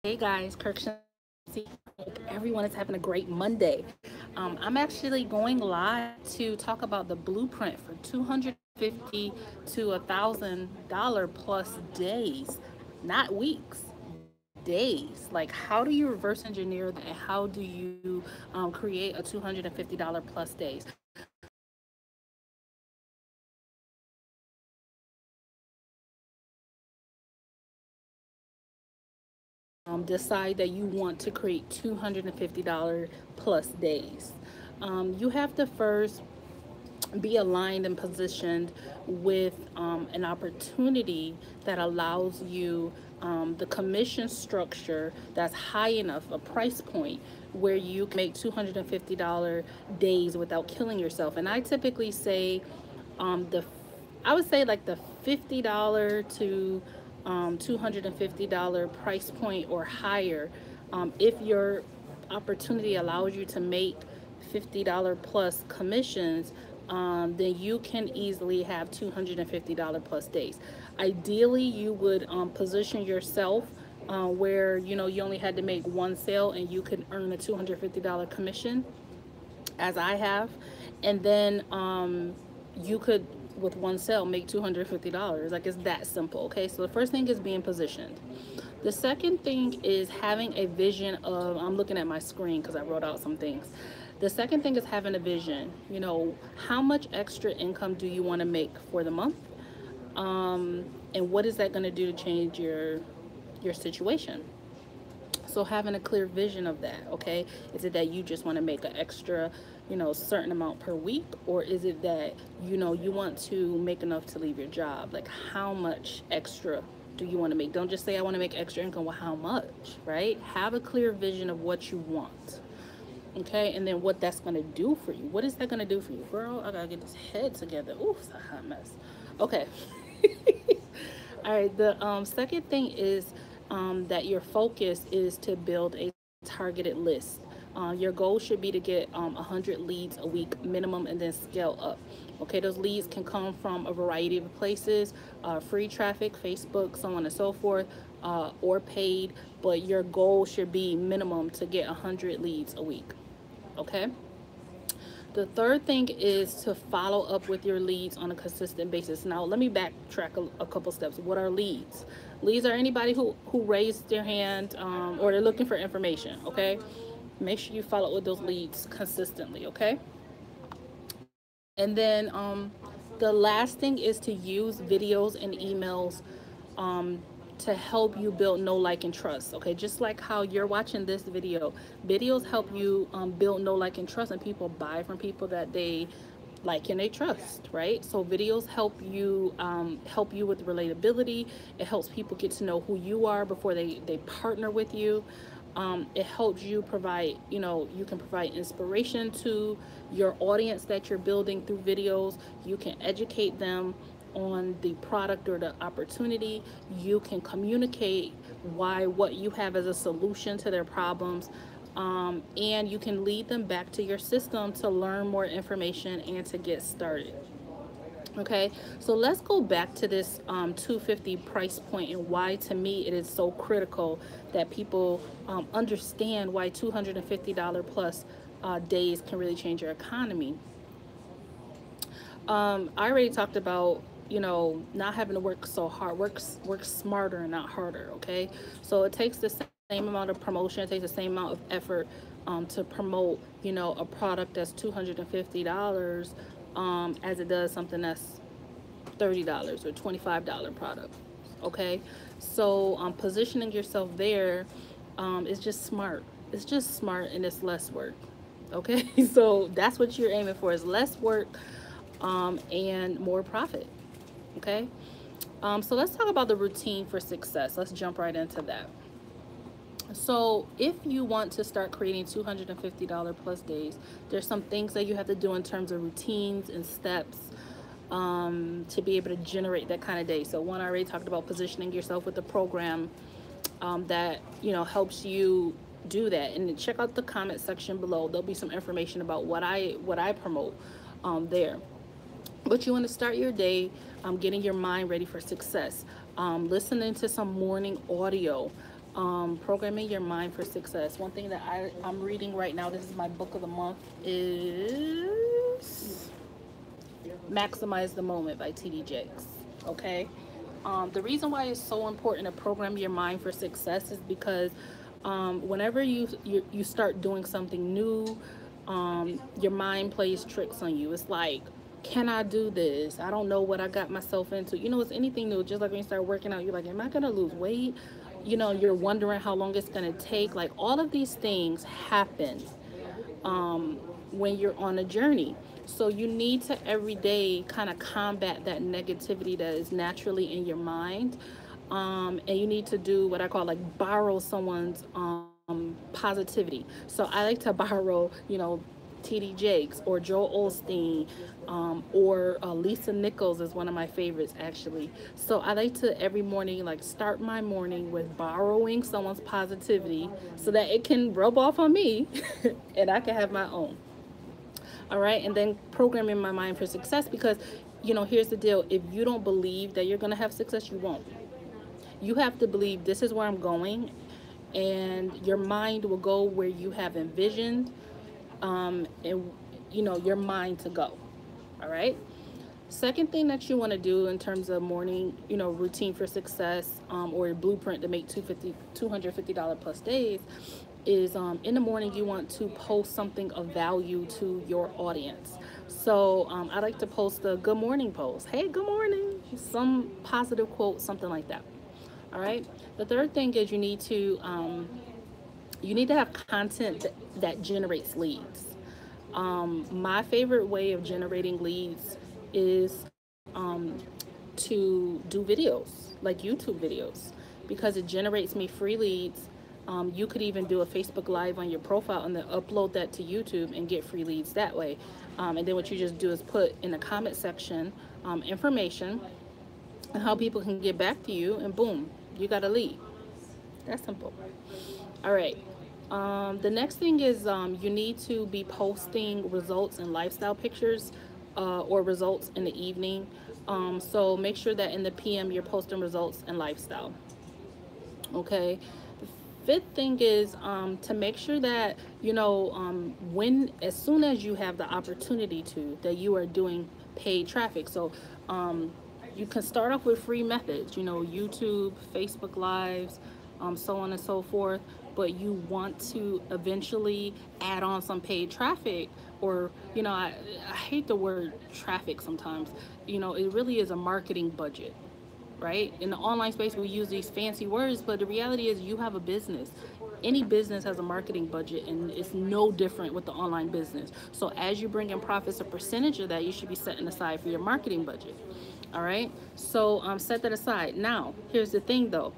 Hey guys, hope everyone is having a great Monday. I'm actually going live to talk about the blueprint for 250 to $1,000 plus days, not weeks, days. Like, how do you reverse engineer that, and how do you create a $250 plus days? So the first thing is to decide that you want to decide that you want to create $250 plus days. You have to first be aligned and positioned with an opportunity that allows you the commission structure that's high enough, a price point where you can make $250 days without killing yourself. And I typically say the I would say like the $50 to $250 price point or higher. If your opportunity allows you to make $50 plus commissions, then you can easily have $250 plus days. Ideally, you would position yourself where you only had to make one sale and you could earn a $250 commission, as I have, and then you could, with one sale, make $250. Like, it's that simple. Okay, so the first thing is being positioned. The second thing is having a vision of, I'm looking at my screen because I wrote out some things. The second thing is having a vision. How much extra income do you want to make for the month? And what is that going to do to change your situation? So having a clear vision of that, okay? Is it that you just want to make an extra, certain amount per week? Or is it that, you want to make enough to leave your job? Like, how much extra do you want to make? Don't just say, I want to make extra income. Well, how much, right? Have a clear vision of what you want, okay? And then what that's going to do for you. What is that going to do for you? Girl, I got to get this head together. Ooh, it's a hot mess. Okay. All right, the second thing is that your focus is to build a targeted list. Your goal should be to get 100 leads a week minimum and then scale up. Okay, those leads can come from a variety of places, free traffic, Facebook, so on and so forth, or paid, but your goal should be minimum to get 100 leads a week. Okay? The third thing is to follow up with your leads on a consistent basis. Now, let me backtrack a couple steps. What are leads? Leads are anybody who raised their hand or they're looking for information, okay? Make sure you follow up with those leads consistently, okay? And then the last thing is to use videos and emails to help you build know, like, and trust. Okay, just like how you're watching this video, videos help you build know, like, and trust, and people buy from people that they like and they trust, right? So videos help you with relatability. It helps people get to know who you are before they partner with you. It helps you provide, you can provide inspiration to your audience that you're building through videos. You can educate them on the product or the opportunity. You can communicate why what you have as a solution to their problems. And you can lead them back to your system to learn more information and to get started. Okay, so let's go back to this 250 price point and why, to me, it is so critical that people understand why $250 plus days can really change your economy. I already talked about, not having to work so hard. Work smarter and not harder. Okay, so it takes the same amount of promotion, it takes the same amount of effort to promote, a product that's $250 as it does something that's $30 or $25 product. Okay, so positioning yourself there is just smart. It's just smart, and it's less work. Okay, so that's what you're aiming for, is less work and more profit. Okay, so let's talk about the routine for success. Let's jump right into that. So if you want to start creating $250 plus days, there's some things that you have to do in terms of routines and steps to be able to generate that kind of day. So one, I already talked about positioning yourself with the program that helps you do that. And check out the comment section below. There'll be some information about what I promote there. But you want to start your day getting your mind ready for success, listening to some morning audio, Programming your mind for success. One thing that I'm reading right now, this is my book of the month, is Maximize the Moment by T.D. Jakes. Okay. The reason why it's so important to program your mind for success is because whenever you start doing something new, your mind plays tricks on you. It's like, can I do this? I don't know what I got myself into. You know, it's anything new. Just like when you start working out, you're like, am I going to lose weight? You know, you're wondering how long it's going to take. Like, all of these things happen when you're on a journey. So you need to every day kind of combat that negativity that is naturally in your mind. And you need to do what I call like borrow someone's positivity. So I like to borrow, you know, T.D. Jakes or Joel Osteen, or Lisa Nichols is one of my favorites actually. So I like to every morning like start my morning with borrowing someone's positivity so that it can rub off on me and I can have my own. All right, and then programming my mind for success, because you know, here's the deal: if you don't believe that you're gonna have success, you won't. You have to believe this is where I'm going, and your mind will go where you have envisioned, and you know, your mind to go. All right. Second thing that you want to do in terms of morning, you know, routine for success, or your blueprint to make $250 plus days, is in the morning you want to post something of value to your audience. So I like to post a good morning post. Hey, good morning. Some positive quote, something like that. All right. The third thing is you need to have content that generates leads. My favorite way of generating leads is to do videos, like YouTube videos, because it generates me free leads. You could even do a Facebook Live on your profile and then upload that to YouTube and get free leads that way. And then what you just do is put in the comment section information and how people can get back to you, and boom, you got a lead. That's simple. All right. The next thing is you need to be posting results and lifestyle pictures, or results in the evening. So make sure that in the PM you're posting results and lifestyle. Okay. The fifth thing is to make sure that, you know, as soon as you have the opportunity to, that you are doing paid traffic. So you can start off with free methods, you know, YouTube, Facebook Lives, so on and so forth. But you want to eventually add on some paid traffic, or, you know, I hate the word traffic sometimes. You know, it really is a marketing budget, right? In the online space, we use these fancy words, but the reality is you have a business. Any business has a marketing budget, and it's no different with the online business. So as you bring in profits, a percentage of that you should be setting aside for your marketing budget. All right, so set that aside. Now, here's the thing though.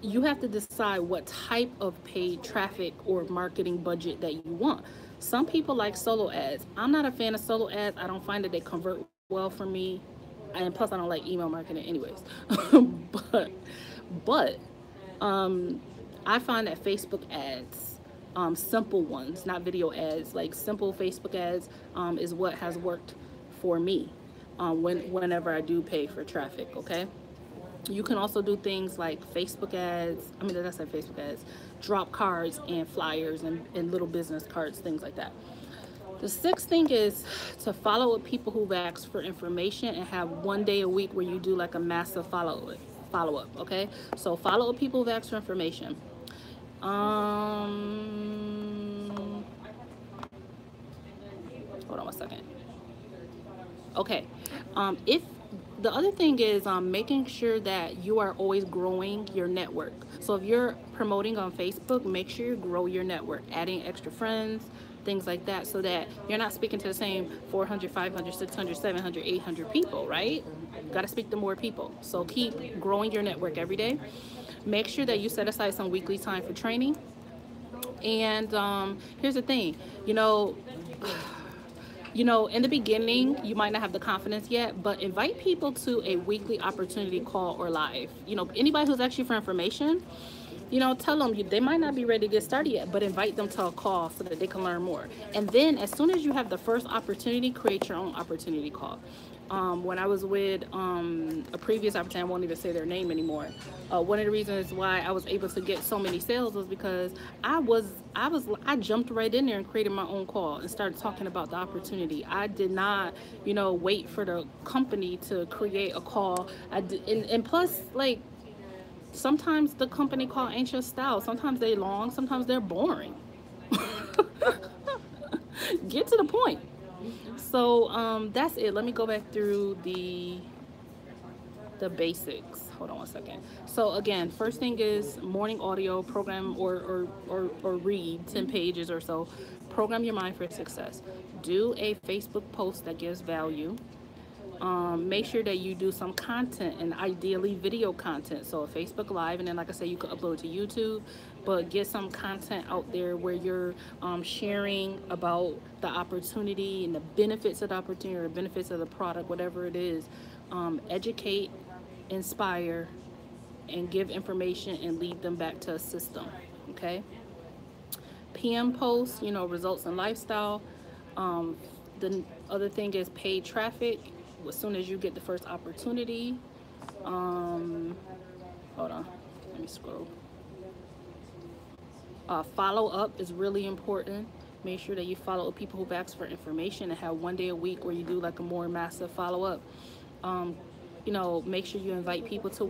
You have to decide what type of paid traffic or marketing budget that you want. Some people like solo ads. I'm not a fan of solo ads. I don't find that they convert well for me. And plus, I don't like email marketing anyways. but I find that Facebook ads, simple ones, not video ads, like simple Facebook ads, is what has worked for me whenever I do pay for traffic, okay? You can also do things like Facebook ads, that's like Facebook ads, drop cards and flyers and little business cards, things like that. The sixth thing is to follow up people who've asked for information and have one day a week where you do like a massive follow-up, okay? So follow up people who've asked for information. Hold on one second. Okay, if the other thing is making sure that you are always growing your network. So if you're promoting on Facebook, make sure you grow your network, adding extra friends, things like that, so that you're not speaking to the same 400, 500, 600, 700, 800 people, right? Got to speak to more people. So keep growing your network every day. Make sure that you set aside some weekly time for training. And here's the thing, you know, in the beginning, you might not have the confidence yet, but invite people to a weekly opportunity call or live. You know, anybody who's actually for information, you know, tell them they might not be ready to get started yet, but invite them to a call so that they can learn more. And then as soon as you have the first opportunity, create your own opportunity call. When I was with a previous opportunity, I won't even say their name anymore. One of the reasons why I was able to get so many sales was because I jumped right in there and created my own call and started talking about the opportunity. I did not, wait for the company to create a call. And plus, like, sometimes the company call ain't your style. Sometimes they long, sometimes they're boring. Get to the point. So that's it. Let me go back through the basics. Hold on one second. So again, first thing is morning audio program or read 10 pages or so. Program your mind for success. Do a Facebook post that gives value. Make sure that you do some content, and ideally video content. So a Facebook Live, and then like I said, you could upload to YouTube, but get some content out there where you're sharing about the opportunity and the benefits of the opportunity or benefits of the product, whatever it is. Educate, inspire, and give information and lead them back to a system. Okay. PM posts, results and lifestyle. The other thing is paid traffic. As soon as you get the first opportunity, hold on, let me scroll. Follow up is really important. Make sure that you follow up people who've asked for information and have one day a week where you do like a more massive follow up. Make sure you invite people to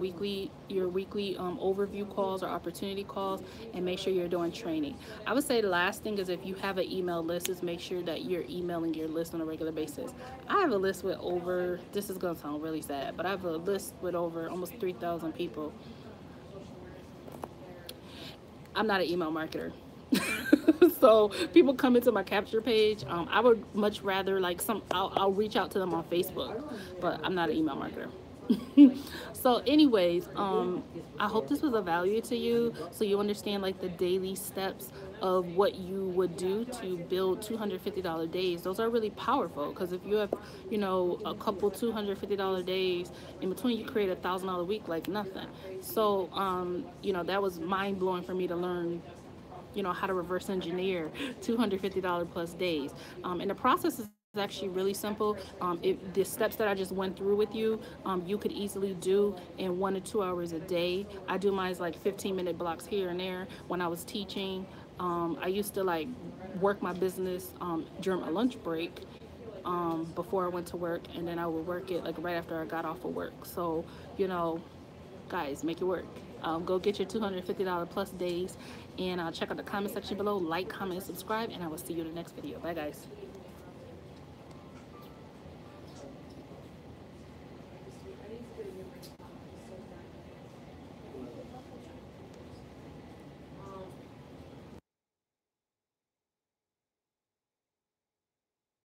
your weekly overview calls or opportunity calls, and make sure you're doing training. I would say the last thing is, if you have an email list, is make sure that you're emailing your list on a regular basis. I have a list with over, this is going to sound really sad, but I have a list with over almost 3,000 people. I'm not an email marketer. So people come into my capture page. I would much rather I'll reach out to them on Facebook, but I'm not an email marketer. So anyways, I hope this was of value to you, so you understand like the daily steps of what you would do to build $250 days. Those are really powerful, because if you have a couple $250 days in between, you create $1,000 a week like nothing. So that was mind-blowing for me to learn how to reverse engineer $250 plus days. And the process is actually really simple. The steps that I just went through with you, you could easily do in 1 to 2 hours a day. I do mine like 15-minute blocks here and there. When I was teaching, I used to like work my business during my lunch break, before I went to work, and then I would work it like right after I got off of work. So, guys, make it work. Go get your $250 plus days, and check out the comment section below. Like, comment, and subscribe, and I will see you in the next video. Bye, guys.